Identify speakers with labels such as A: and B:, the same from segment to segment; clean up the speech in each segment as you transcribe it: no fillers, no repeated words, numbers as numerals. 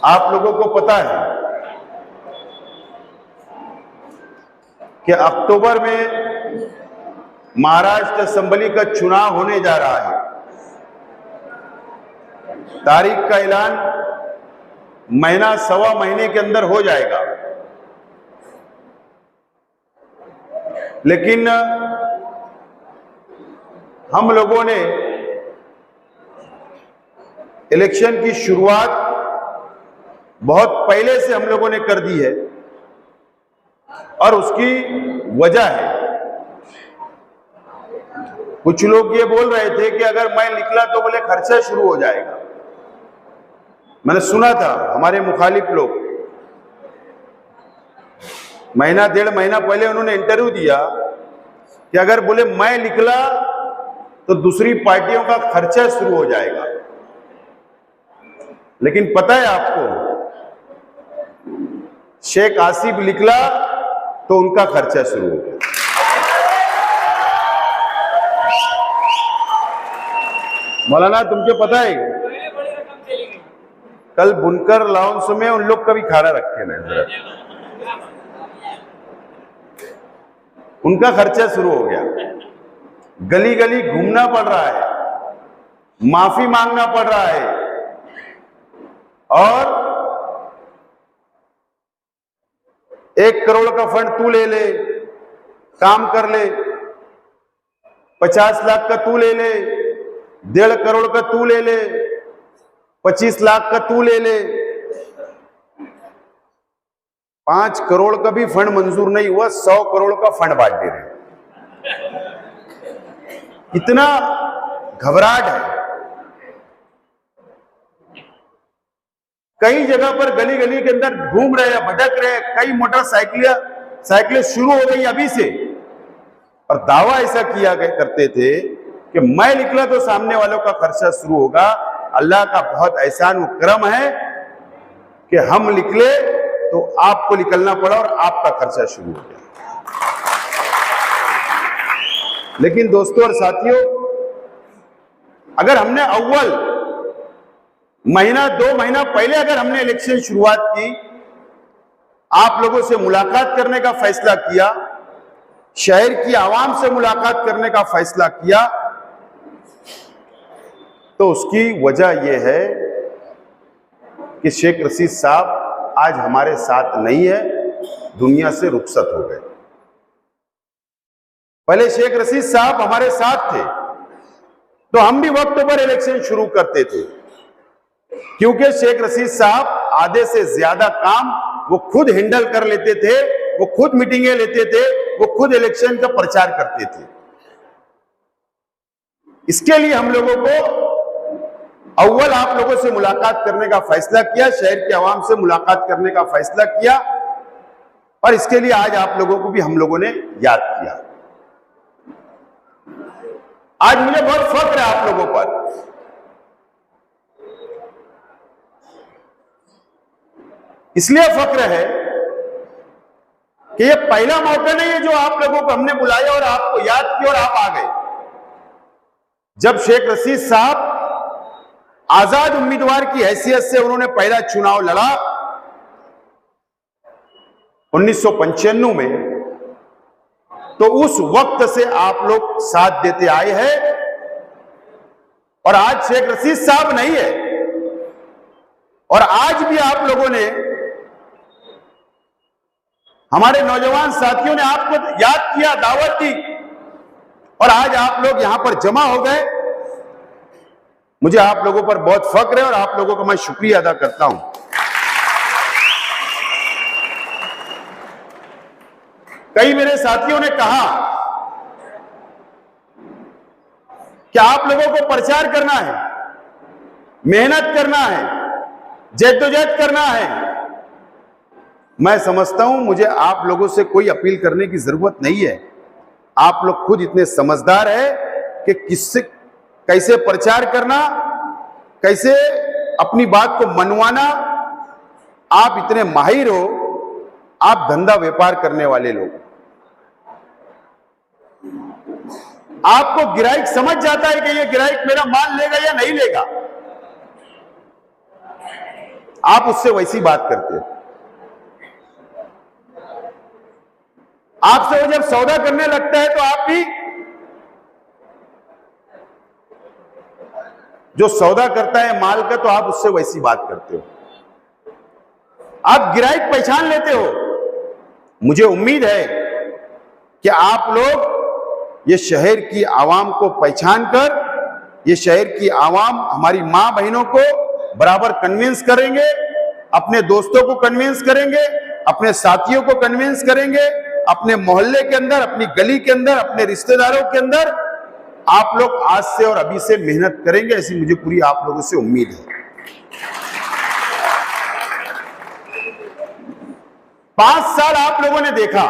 A: आप लोगों को पता है कि अक्टूबर में महाराष्ट्र असेंबली का चुनाव होने जा रहा है। तारीख का ऐलान महीना सवा महीने के अंदर हो जाएगा, लेकिन हम लोगों ने इलेक्शन की शुरुआत बहुत पहले से हम लोगों ने कर दी है और उसकी वजह है, कुछ लोग ये बोल रहे थे कि अगर मैं निकला तो बोले खर्चा शुरू हो जाएगा। मैंने सुना था हमारे मुखालिफ लोग, महीना डेढ़ महीना पहले उन्होंने इंटरव्यू दिया कि अगर बोले मैं निकला तो दूसरी पार्टियों का खर्चा शुरू हो जाएगा। लेकिन पता है आपको, शेख आसिफ निकला तो उनका खर्चा शुरू हो गया। मौलाना तुमको पता है, कल बुनकर लाउंज में उन लोग का भी खाना रखे ना, उनका खर्चा शुरू हो गया। गली गली घूमना पड़ रहा है, माफी मांगना पड़ रहा है और 1 करोड़ का फंड तू ले ले, काम कर ले, 50 लाख का तू ले ले, 1.5 करोड़ का तू ले ले, 25 लाख का तू ले ले। 5 करोड़ का भी फंड मंजूर नहीं हुआ, 100 करोड़ का फंड बांट दे रहे। इतना घबराहट है। कई जगह पर गली गली के अंदर घूम रहे हैं, भटक रहे हैं। कई मोटरसाइकिलें शुरू हो गई अभी से, और दावा ऐसा किया करते थे कि मैं निकला तो सामने वालों का खर्चा शुरू होगा। अल्लाह का बहुत एहसान व करम है कि हम निकले तो आपको निकलना पड़ा और आपका खर्चा शुरू हो गया। लेकिन दोस्तों और साथियों, अगर हमने अव्वल महीना 2 महीना पहले अगर हमने इलेक्शन शुरुआत की, आप लोगों से मुलाकात करने का फैसला किया, शहर की आवाम से मुलाकात करने का फैसला किया, तो उसकी वजह यह है कि शेख रशीद साहब आज हमारे साथ नहीं है, दुनिया से रुखसत हो गए। पहले शेख रशीद साहब हमारे साथ थे तो हम भी वक्त पर इलेक्शन शुरू करते थे, क्योंकि शेख रशीद साहब आधे से ज्यादा काम वो खुद हैंडल कर लेते थे, वो खुद मीटिंगें लेते थे, वो खुद इलेक्शन का प्रचार करते थे। इसके लिए हम लोगों को अव्वल आप लोगों से मुलाकात करने का फैसला किया, शहर के आवाम से मुलाकात करने का फैसला किया, और इसके लिए आज आप लोगों को भी हम लोगों ने याद किया। आज मुझे बहुत फख्र है आप लोगों पर। इसलिए फख्र है कि ये पहला मौका नहीं है जो आप लोगों को हमने बुलाया और आपको याद किया और आप आ गए। जब शेख रशीद साहब आजाद उम्मीदवार की हैसियत से उन्होंने पहला चुनाव लड़ा 1995 में, तो उस वक्त से आप लोग साथ देते आए हैं, और आज शेख रशीद साहब नहीं है, और आज भी आप लोगों ने, हमारे नौजवान साथियों ने आपको याद किया, दावत दी, और आज आप लोग यहां पर जमा हो गए। मुझे आप लोगों पर बहुत फख्र है और आप लोगों का मैं शुक्रिया अदा करता हूं। कई मेरे साथियों ने कहा कि आप लोगों को प्रचार करना है, मेहनत करना है, जद्दोजहद करना है। मैं समझता हूं मुझे आप लोगों से कोई अपील करने की जरूरत नहीं है। आप लोग खुद इतने समझदार हैं कि किससे कैसे प्रचार करना, कैसे अपनी बात को मनवाना। आप इतने माहिर हो, आप धंधा व्यापार करने वाले लोग, आपको गिराइक समझ जाता है कि ये गिराइक मेरा माल लेगा या नहीं लेगा। आप उससे वैसी बात करते हो। आपसे वो जब सौदा करने लगता है तो आप भी जो सौदा करता है माल का, तो आप उससे वैसी बात करते हो। आप ग्राहक पहचान लेते हो। मुझे उम्मीद है कि आप लोग ये शहर की आवाम को पहचान कर, ये शहर की आवाम हमारी मां बहनों को बराबर कन्विंस करेंगे, अपने दोस्तों को कन्विंस करेंगे, अपने साथियों को कन्विंस करेंगे, अपने मोहल्ले के अंदर, अपनी गली के अंदर, अपने रिश्तेदारों के अंदर आप लोग आज से और अभी से मेहनत करेंगे, ऐसी मुझे पूरी आप लोगों से उम्मीद है। 5 साल आप लोगों ने देखा,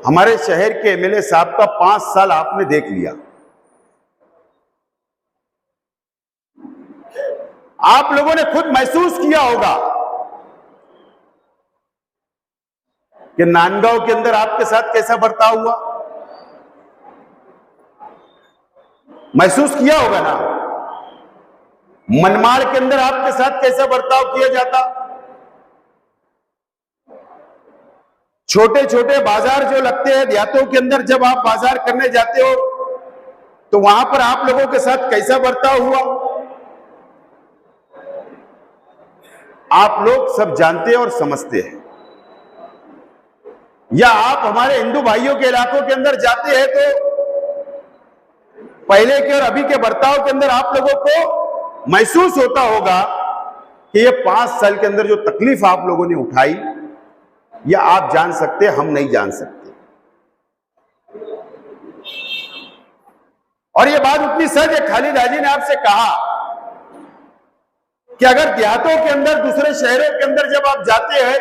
A: हमारे शहर के एमएलए साहब का 5 साल आपने देख लिया। आप लोगों ने खुद महसूस किया होगा कि नांदगांव के अंदर आपके साथ कैसा बर्ताव हुआ। महसूस किया होगा ना। मनमाड़ के अंदर आपके साथ कैसा बर्ताव किया जाता। छोटे छोटे बाजार जो लगते हैं देहातों के अंदर, जब आप बाजार करने जाते हो तो वहां पर आप लोगों के साथ कैसा बर्ताव हुआ, आप लोग सब जानते हैं और समझते हैं। या आप हमारे हिंदू भाइयों के इलाकों के अंदर जाते हैं तो पहले के और अभी के बर्ताव के अंदर आप लोगों को महसूस होता होगा कि ये 5 साल के अंदर जो तकलीफ आप लोगों ने उठाई, या आप जान सकते, हम नहीं जान सकते। और ये बात उतनी सच है, खालिद हाजी ने आपसे कहा कि अगर देहातों के अंदर, दूसरे शहरों के अंदर जब आप जाते हैं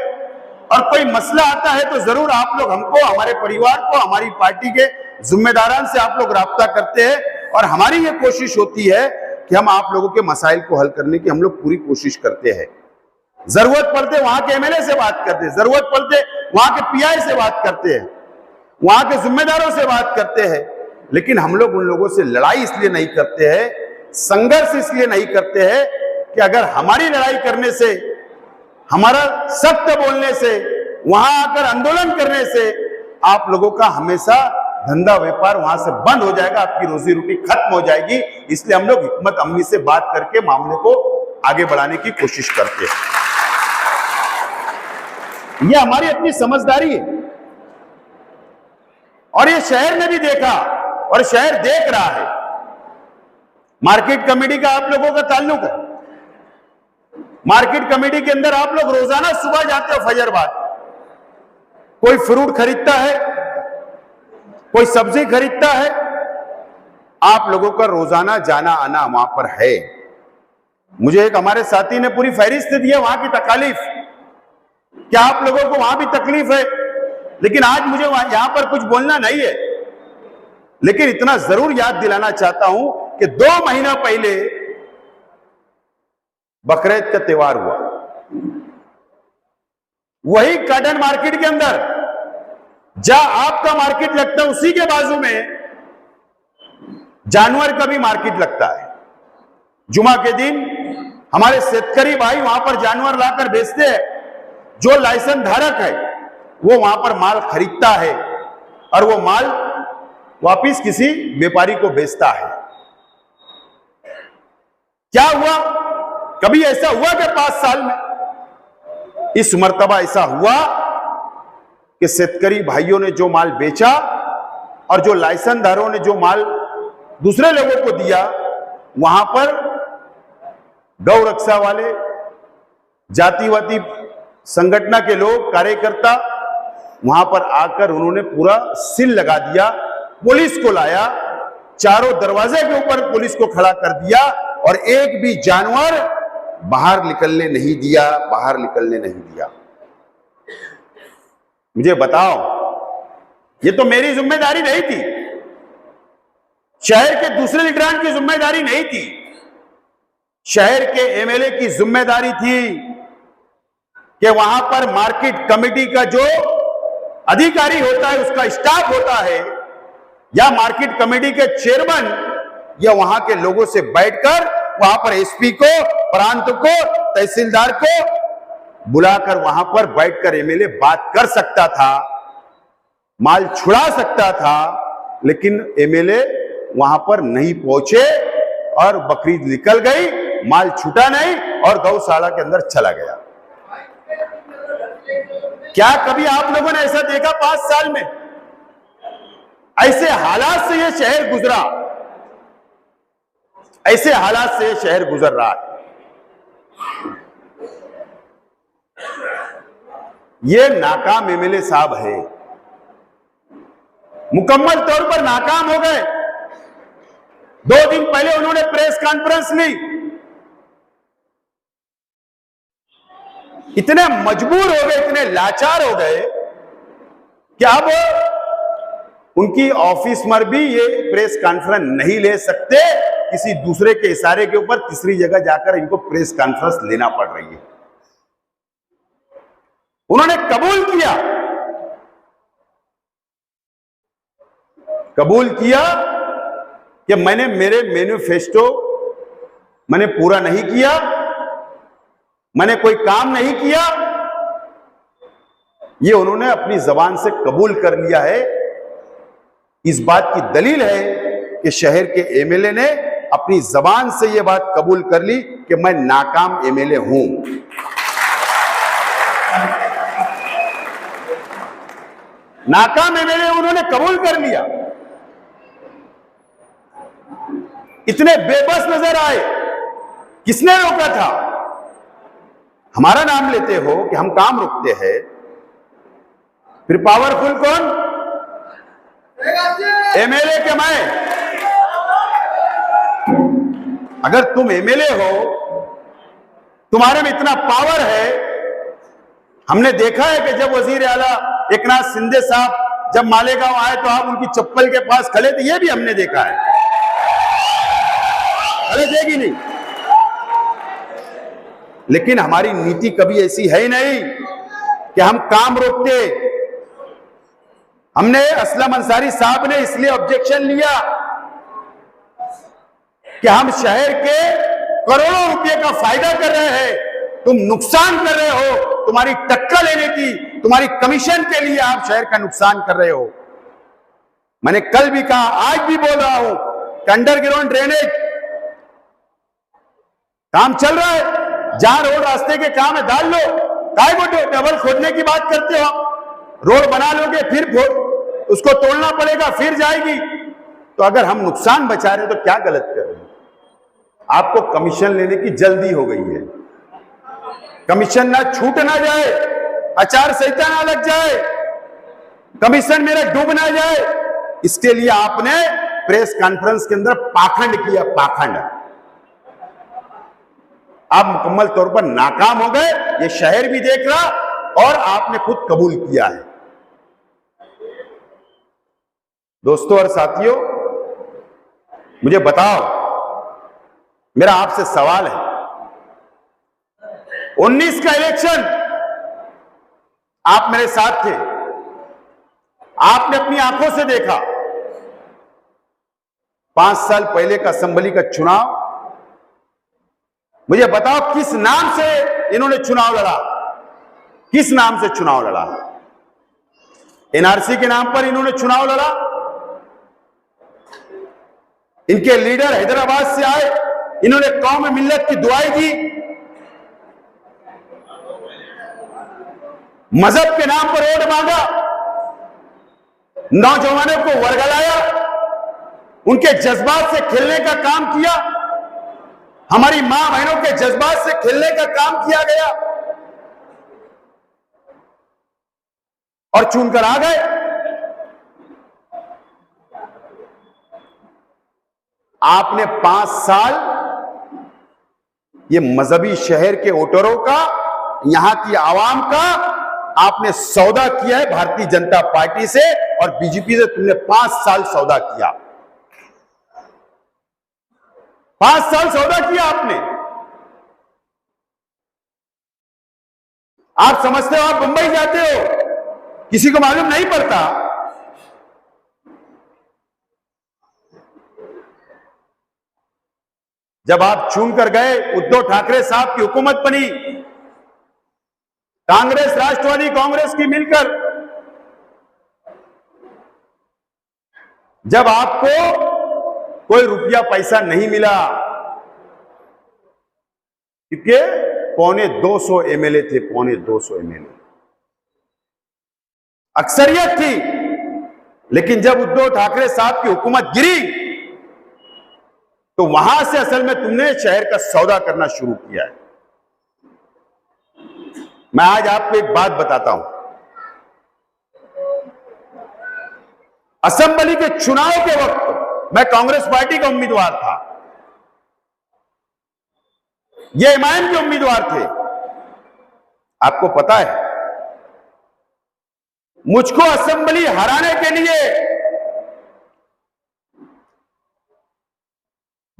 A: और कोई मसला आता है तो जरूर आप लोग हमको, हमारे परिवार को, हमारी पार्टी के जिम्मेदारान से आप लोग राब्ता करते हैं, और हमारी ये कोशिश होती है कि हम आप लोगों के मसाइल को हल करने की हम लोग पूरी कोशिश करते हैं। जरूरत पड़ते वहां के एमएलए से बात करते हैं, जरूरत पड़ते वहां के पीआई से बात करते हैं, वहां के जिम्मेदारों से बात करते हैं। लेकिन हम लोग उन लोगों से लड़ाई इसलिए नहीं करते हैं, संघर्ष इसलिए नहीं करते हैं कि अगर हमारी लड़ाई करने से, हमारा सत्य बोलने से, वहां आकर आंदोलन करने से आप लोगों का हमेशा धंधा व्यापार वहां से बंद हो जाएगा, आपकी रोजी रोटी खत्म हो जाएगी। इसलिए हम लोग हिकमत अमली से बात करके मामले को आगे बढ़ाने की कोशिश करते हैं। यह हमारी अपनी समझदारी है, और ये शहर ने भी देखा और शहर देख रहा है। मार्केट कमेटी का आप लोगों का ताल्लुक है। मार्केट कमेटी के अंदर आप लोग रोजाना सुबह जाते हो फजर बाद, कोई फ्रूट खरीदता है, कोई सब्जी खरीदता है, आप लोगों का रोजाना जाना आना वहां पर है। मुझे एक हमारे साथी ने पूरी फहरिस्त दी है वहां की तकालीफ, क्या आप लोगों को वहां भी तकलीफ है। लेकिन आज मुझे यहां पर कुछ बोलना नहीं है, लेकिन इतना जरूर याद दिलाना चाहता हूं कि 2 महीना पहले बकरीद का त्योहार हुआ। वही कॉटन मार्केट के अंदर जहां आपका मार्केट लगता है, उसी के बाजू में जानवर का भी मार्केट लगता है। जुमा के दिन हमारे शेतकरी भाई वहां पर जानवर लाकर बेचते हैं। जो लाइसेंस धारक है वो वहां पर माल खरीदता है और वो माल वापिस किसी व्यापारी को बेचता है। क्या हुआ, कभी ऐसा हुआ कि 5 साल में? इस मर्तबा ऐसा हुआ कि शेतकरी भाइयों ने जो माल बेचा और जो लाइसेंसदारों ने जो माल दूसरे लोगों को दिया, वहां पर गौ रक्षा वाले, जातिवादी संगठन के लोग, कार्यकर्ता वहां पर आकर उन्होंने पूरा सील लगा दिया, पुलिस को लाया, चारों दरवाजे के ऊपर पुलिस को खड़ा कर दिया और एक भी जानवर बाहर निकलने नहीं दिया, बाहर निकलने नहीं दिया। मुझे बताओ, ये तो मेरी जिम्मेदारी नहीं थी, शहर के दूसरे लीडरान की जिम्मेदारी नहीं थी, शहर के एमएलए की जिम्मेदारी थी कि वहां पर मार्केट कमेटी का जो अधिकारी होता है, उसका स्टाफ होता है, या मार्केट कमेटी के चेयरमैन, या वहां के लोगों से बैठकर वहां पर एसपी को, प्रांत को, तहसीलदार को बुलाकर वहां पर बैठकर एमएलए बात कर सकता था, माल छुड़ा सकता था, लेकिन एमएलए वहां पर नहीं पहुंचे और बकरीद निकल गई, माल छूटा नहीं और गौशाला के अंदर चला गया। क्या कभी आप लोगों ने ऐसा देखा 5 साल में? ऐसे हालात से यह शहर गुजरा, ऐसे हालात से यह शहर गुजर रहा है। ये नाकाम एमएलए साहब है, मुकम्मल तौर पर नाकाम हो गए। 2 दिन पहले उन्होंने प्रेस कॉन्फ्रेंस ली, इतने मजबूर हो गए, इतने लाचार हो गए कि अब उनकी ऑफिस में भी ये प्रेस कॉन्फ्रेंस नहीं ले सकते, किसी दूसरे के इशारे के ऊपर तीसरी जगह जाकर इनको प्रेस कॉन्फ्रेंस लेना पड़ रही है। उन्होंने कबूल किया कि मैंने मेरे मैनिफेस्टो मैंने पूरा नहीं किया, मैंने कोई काम नहीं किया। ये उन्होंने अपनी जबान से कबूल कर लिया है। इस बात की दलील है कि शहर के एमएलए ने अपनी जबान से यह बात कबूल कर ली कि मैं नाकाम एमएलए हूं। नाकाम एमएलए उन्होंने कबूल कर लिया। इतने बेबस नजर आए, किसने रोका था? हमारा नाम लेते हो कि हम काम रुकते हैं, फिर पावरफुल कौन? एमएलए के मैं। अगर तुम एमएलए हो, तुम्हारे में इतना पावर है। हमने देखा है कि जब वजीर आला एकनाथ शिंदे साहब जब मालेगांव आए तो आप उनकी चप्पल के पास खड़े थे, ये भी हमने देखा है। खड़े थे कि नहीं? लेकिन हमारी नीति कभी ऐसी है ही नहीं कि हम काम रोकते। हमने असलम अंसारी साहब ने इसलिए ऑब्जेक्शन लिया कि हम शहर के करोड़ों रुपए का फायदा कर रहे हैं, तुम नुकसान कर रहे हो, तुम्हारी टक्कर लेने की, तुम्हारी कमीशन के लिए आप शहर का नुकसान कर रहे हो। मैंने कल भी कहा, आज भी बोल रहा हूं कि अंडरग्राउंड ड्रेनेज काम चल रहा है, जहां रोड रास्ते के काम है डाल लो, काय को डबल खोदने की बात करते हो? रोड बना लोगे फिर उसको तोड़ना पड़ेगा, फिर जाएगी। तो अगर हम नुकसान बचा रहे तो क्या गलत कर रहे हैं? आपको कमीशन लेने की जल्दी हो गई है, कमीशन ना छूट ना जाए, आचार संहिता ना लग जाए, कमीशन मेरा डूब ना जाए, इसके लिए आपने प्रेस कॉन्फ्रेंस के अंदर पाखंड किया, पाखंड। आप मुकम्मल तौर पर नाकाम हो गए, ये शहर भी देख रहा और आपने खुद कबूल किया है। दोस्तों और साथियों, मुझे बताओ, मेरा आपसे सवाल है, 19 का इलेक्शन आप मेरे साथ थे, आपने अपनी आंखों से देखा। 5 साल पहले का असेंबली का चुनाव, मुझे बताओ किस नाम से इन्होंने चुनाव लड़ा? किस नाम से चुनाव लड़ा? एनआरसी के नाम पर इन्होंने चुनाव लड़ा। इनके लीडर हैदराबाद से आए, इन्होंने कौम मिल्लत की दुआई दी, मजहब के नाम पर वोट मांगा, नौजवानों को वर्गलाया, उनके जज्बात से खेलने का काम किया, हमारी मां बहनों के जज्बात से खेलने का काम किया गया और चुनकर आ गए। आपने 5 साल ये मजहबी शहर के वोटरों का, यहां की आवाम का आपने सौदा किया है भारतीय जनता पार्टी से और बीजेपी से। तुमने 5 साल सौदा किया, 5 साल सौदा किया आपने। आप समझते हो आप बंबई जाते हो, किसी को मालूम नहीं पड़ता। जब आप चुनकर गए, उद्धव ठाकरे साहब की हुकूमत बनी, कांग्रेस राष्ट्रवादी कांग्रेस की मिलकर, जब आपको कोई रुपया पैसा नहीं मिला, क्योंकि 250 एमएलए थे, 250 एमएलए अक्सरियत थी, लेकिन जब उद्धव ठाकरे साहब की हुकूमत गिरी तो वहां से असल में तुमने शहर का सौदा करना शुरू किया है। मैं आज आपको एक बात बताता हूं, असेंबली के चुनाव के वक्त मैं कांग्रेस पार्टी का उम्मीदवार था, ये इमाम के उम्मीदवार थे। आपको पता है, मुझको असेंबली हराने के लिए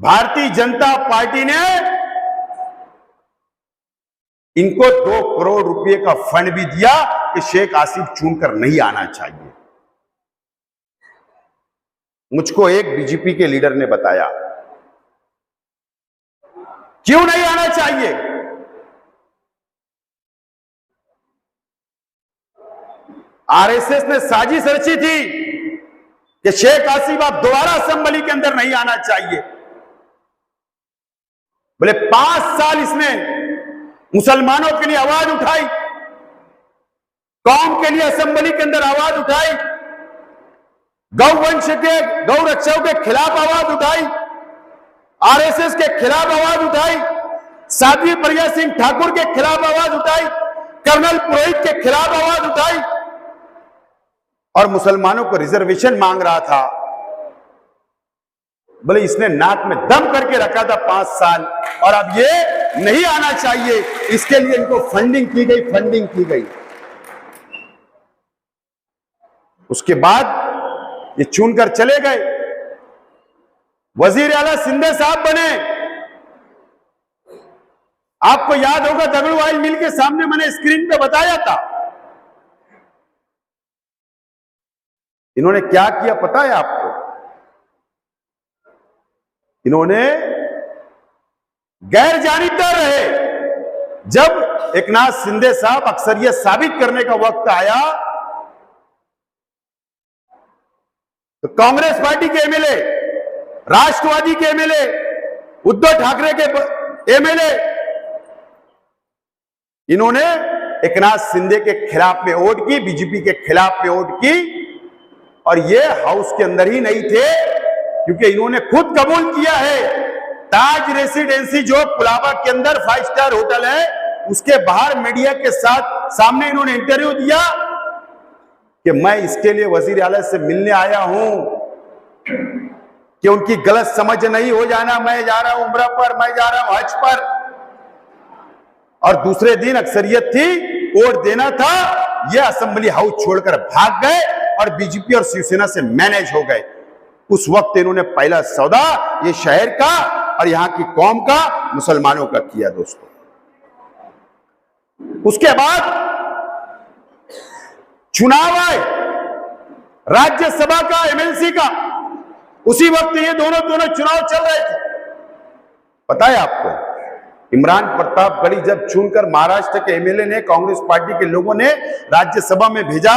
A: भारतीय जनता पार्टी ने इनको 2 करोड़ रुपए का फंड भी दिया कि शेख आसिफ चुनकर नहीं आना चाहिए। मुझको एक बीजेपी के लीडर ने बताया, क्यों नहीं आना चाहिए? आरएसएस ने साजिश रची थी कि शेख आसिफ आप दोबारा असेंबली के अंदर नहीं आना चाहिए। बोले 5 साल इसने मुसलमानों के लिए आवाज उठाई, कौम के लिए असेंबली के अंदर आवाज उठाई, गौवंश के गौ रक्षकों के खिलाफ आवाज उठाई, आरएसएस के खिलाफ आवाज उठाई, साध्वी प्रज्ञा सिंह ठाकुर के खिलाफ आवाज उठाई, कर्नल पुरोहित के खिलाफ आवाज उठाई और मुसलमानों को रिजर्वेशन मांग रहा था। बोले इसने नाक में दम करके रखा था 5 साल, और अब ये नहीं आना चाहिए, इसके लिए इनको फंडिंग की गई। उसके बाद ये चुनकर चले गए, वजीर आला सिंधे साहब बने। आपको याद होगा, दगड़ू ऑयल मिल के सामने मैंने स्क्रीन पे बताया था, इन्होंने क्या किया पता है आपको? इन्होंने गैर जानिबदार रहे। जब एकनाथ शिंदे साहब अक्सरियत साबित करने का वक्त आया तो कांग्रेस पार्टी के एमएलए, राष्ट्रवादी के एमएलए, उद्धव ठाकरे के एमएलए, इन्होंने एकनाथ शिंदे के खिलाफ में वोट की, बीजेपी के खिलाफ में वोट की। और ये हाउस के अंदर ही नहीं थे, क्योंकि इन्होंने खुद कबूल किया है, ताज रेसिडेंसी जो कुलाबा के अंदर 5 स्टार होटल है, उसके बाहर मीडिया के साथ सामने इन्होंने इंटरव्यू दिया कि मैं इसके लिए वजीर आला से मिलने आया हूं कि उनकी गलत समझ नहीं हो जाना, मैं जा रहा हूं उम्रा पर, मैं जा रहा हूं हज पर। और दूसरे दिन अक्सरियत थी, वोट देना था, ये असेंबली हाउस छोड़कर भाग गए और बीजेपी और शिवसेना से मैनेज हो गए। उस वक्त इन्होंने पहला सौदा ये शहर का और यहां की कौम का, मुसलमानों का किया दोस्तों। उसके बाद चुनाव आए राज्यसभा का, एमएलसी का, उसी वक्त ये दोनों चुनाव चल रहे थे। पता है आपको, इमरान प्रतापगढ़ी जब चुनकर महाराष्ट्र के एमएलए ने, कांग्रेस पार्टी के लोगों ने राज्यसभा में भेजा,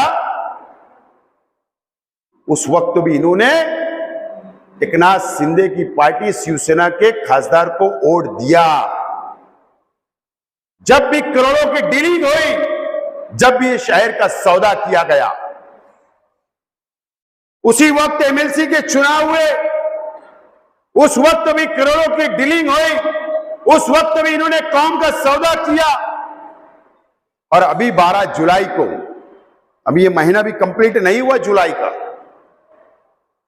A: उस वक्त भी इन्होंने एकनाथ शिंदे की पार्टी शिवसेना के खासदार को वोट दिया। जब भी करोड़ों की डीलिंग हुई, जब भी शहर का सौदा किया गया, उसी वक्त एमएलसी के चुनाव हुए, उस वक्त भी करोड़ों की डीलिंग हुई, उस वक्त भी इन्होंने कौम का सौदा किया। और अभी 12 जुलाई को, अभी ये महीना भी कंप्लीट नहीं हुआ जुलाई का,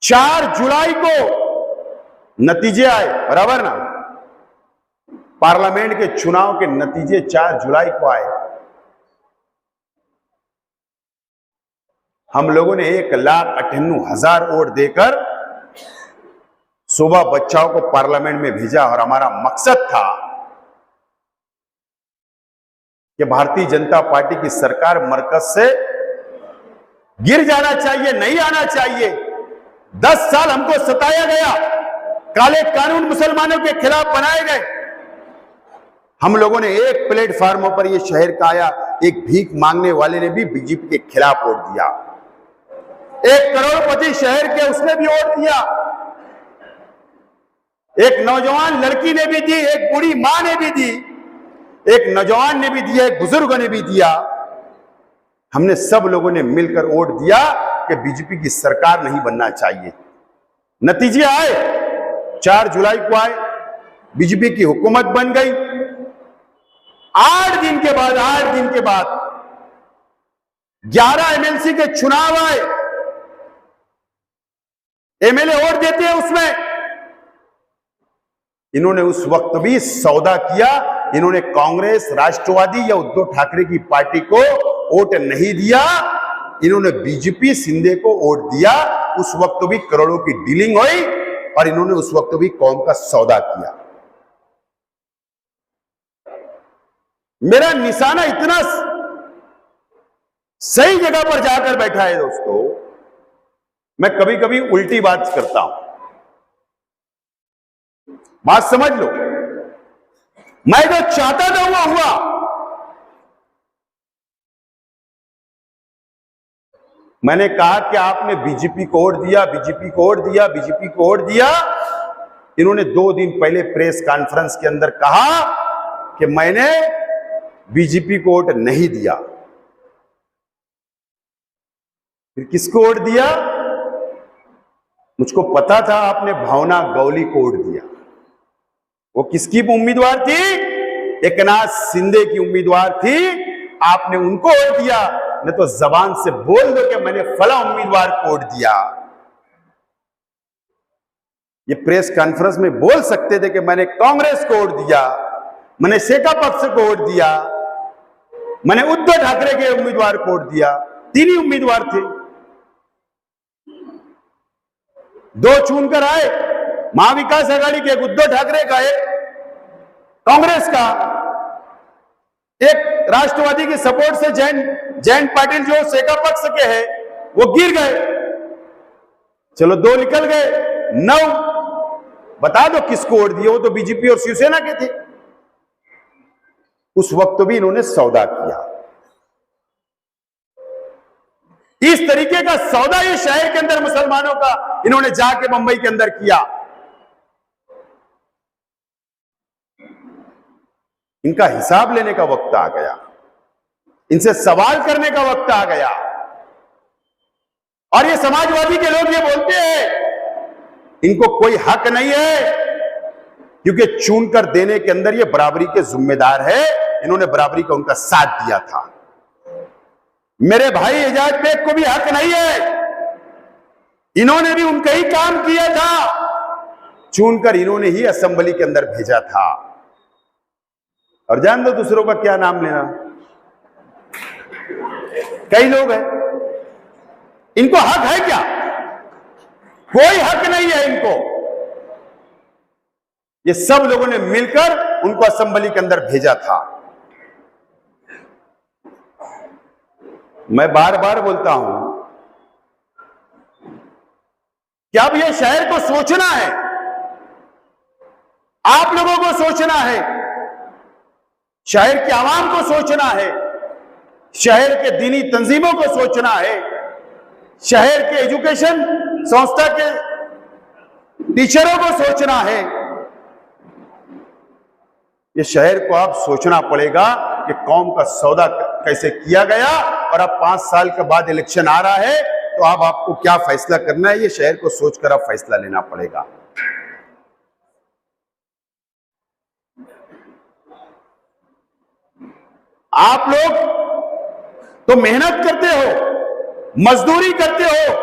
A: 4 जुलाई को नतीजे आए, बराबर ना? पार्लियामेंट के चुनाव के नतीजे 4 जुलाई को आए। हम लोगों ने 1,98,000 वोट देकर सुबह बच्चाओं को पार्लियामेंट में भेजा, और हमारा मकसद था कि भारतीय जनता पार्टी की सरकार मरकज से गिर जाना चाहिए, नहीं आना चाहिए। 10 साल हमको सताया गया, काले कानून मुसलमानों के खिलाफ बनाए गए। हम लोगों ने एक प्लेटफार्मों पर यह शहर का आया, एक भीख मांगने वाले ने भी बीजेपी के खिलाफ वोट दिया। एक करोड़पति शहर के उसने भी वोट दिया। एक नौजवान लड़की ने भी दी, एक बूढ़ी मां ने भी दी, एक नौजवान ने भी दिया, एक बुजुर्ग ने भी दिया। हमने सब लोगों ने मिलकर वोट दिया कि बीजेपी की सरकार नहीं बनना चाहिए। नतीजे आए, 4 जुलाई को आए, बीजेपी की हुकूमत बन गई। 8 दिन के बाद 11 एमएलसी के चुनाव आए। एमएलए वोट देते हैं उसमें। इन्होंने उस वक्त भी सौदा किया। इन्होंने कांग्रेस, राष्ट्रवादी या उद्धव ठाकरे की पार्टी को वोट नहीं दिया। इन्होंने बीजेपी, शिंदे को वोट दिया। उस वक्त भी करोड़ों की डीलिंग हुई और इन्होंने उस वक्त भी कौम का सौदा किया। मेरा निशाना इतना सही जगह पर जाकर बैठा है दोस्तों। मैं कभी कभी उल्टी बात करता हूं, बात समझ लो। मैं जो चाहता था वो हुआ। मैंने कहा कि आपने बीजेपी को वोट दिया, बीजेपी को वोट दिया, बीजेपी को वोट दिया। इन्होंने 2 दिन पहले प्रेस कॉन्फ्रेंस के अंदर कहा कि मैंने बीजेपी को वोट नहीं दिया। फिर किसको वोट दिया? मुझको पता था आपने भावना गौली को वोट दिया। वो किसकी उम्मीदवार थी? एकनाथ शिंदे की उम्मीदवार थी। आपने उनको वोट दिया। नहीं तो जबान से बोल दो कि मैंने फला उम्मीदवार को वोट दिया। ये प्रेस कॉन्फ्रेंस में बोल सकते थे कि मैंने कांग्रेस को वोट दिया, मैंने शेका पक्ष को वोट दिया, मैंने उद्धव ठाकरे के उम्मीदवार को वोट दिया। 3 ही उम्मीदवार थे। 2 चुनकर आए, महाविकास आघाड़ी के, एक उद्धव ठाकरे का, एक कांग्रेस का, एक राष्ट्रवादी की सपोर्ट से जयंत पाटिल जो शेका पक्ष के हैं वो गिर गए। चलो 2 निकल गए, 9 बता दो किसको वोट दिए? वो तो बीजेपी और शिवसेना के थे। उस वक्त भी इन्होंने सौदा किया। इस तरीके का सौदा ये शहर के अंदर मुसलमानों का इन्होंने जाके मुंबई के अंदर किया। इनका हिसाब लेने का वक्त आ गया, इनसे सवाल करने का वक्त आ गया। और ये समाजवादी के लोग ये बोलते हैं इनको कोई हक नहीं है, क्योंकि चुनकर देने के अंदर ये बराबरी के जिम्मेदार है। इन्होंने बराबरी का उनका साथ दिया था। मेरे भाई एजाज बेग को भी हक नहीं है, इन्होंने भी उनका ही काम किया था। चुनकर इन्होंने ही असेंबली के अंदर भेजा था। और जान दो दूसरों का क्या नाम लेना, कई लोग हैं, इनको हक है क्या? कोई हक नहीं है इनको। ये सब लोगों ने मिलकर उनको असेंबली के अंदर भेजा था। मैं बार बार बोलता हूं कि अब ये शहर को सोचना है, आप लोगों को सोचना है, शहर की आवाम को सोचना है, शहर के दीनी तंजीमों को सोचना है, शहर के एजुकेशन संस्था के टीचरों को सोचना है। ये शहर को अब सोचना पड़ेगा कि कौम का सौदा कैसे किया गया। और अब 5 साल के बाद इलेक्शन आ रहा है, तो अब आपको क्या फैसला करना है, ये शहर को सोचकर अब फैसला लेना पड़ेगा। आप लोग तो मेहनत करते हो, मजदूरी करते हो,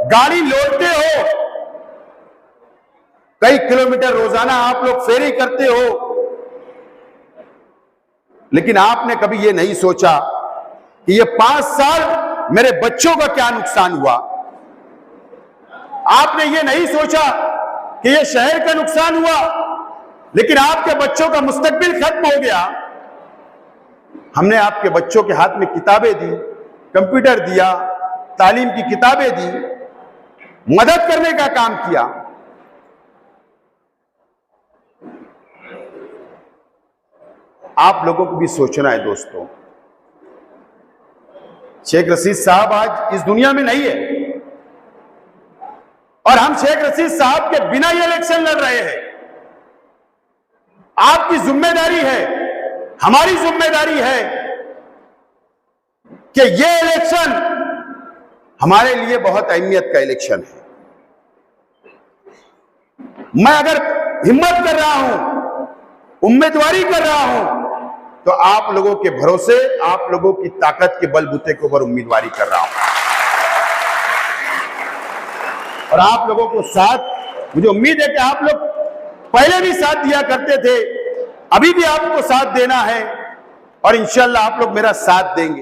A: गाड़ी लोडते हो, कई किलोमीटर रोजाना आप लोग फेरी करते हो, लेकिन आपने कभी ये नहीं सोचा कि ये 5 साल मेरे बच्चों का क्या नुकसान हुआ। आपने ये नहीं सोचा कि ये शहर का नुकसान हुआ, लेकिन आपके बच्चों का मुस्तकबिल खत्म हो गया। हमने आपके बच्चों के हाथ में किताबें दी, कंप्यूटर दिया, तालीम की किताबें दी, मदद करने का काम किया। आप लोगों को भी सोचना है दोस्तों। शेख रशीद साहब आज इस दुनिया में नहीं है और हम शेख रशीद साहब के बिना ये इलेक्शन लड़ रहे हैं। आपकी जिम्मेदारी है, हमारी जिम्मेदारी है कि ये इलेक्शन हमारे लिए बहुत अहमियत का इलेक्शन है। मैं अगर हिम्मत कर रहा हूं, उम्मीदवारी कर रहा हूं, तो आप लोगों के भरोसे, आप लोगों की ताकत के बलबूते के ऊपर उम्मीदवारी कर रहा हूं और आप लोगों को साथ, मुझे उम्मीद है कि आप लोग पहले भी साथ दिया करते थे, अभी भी आपको साथ देना है और इंशाअल्लाह आप लोग मेरा साथ देंगे।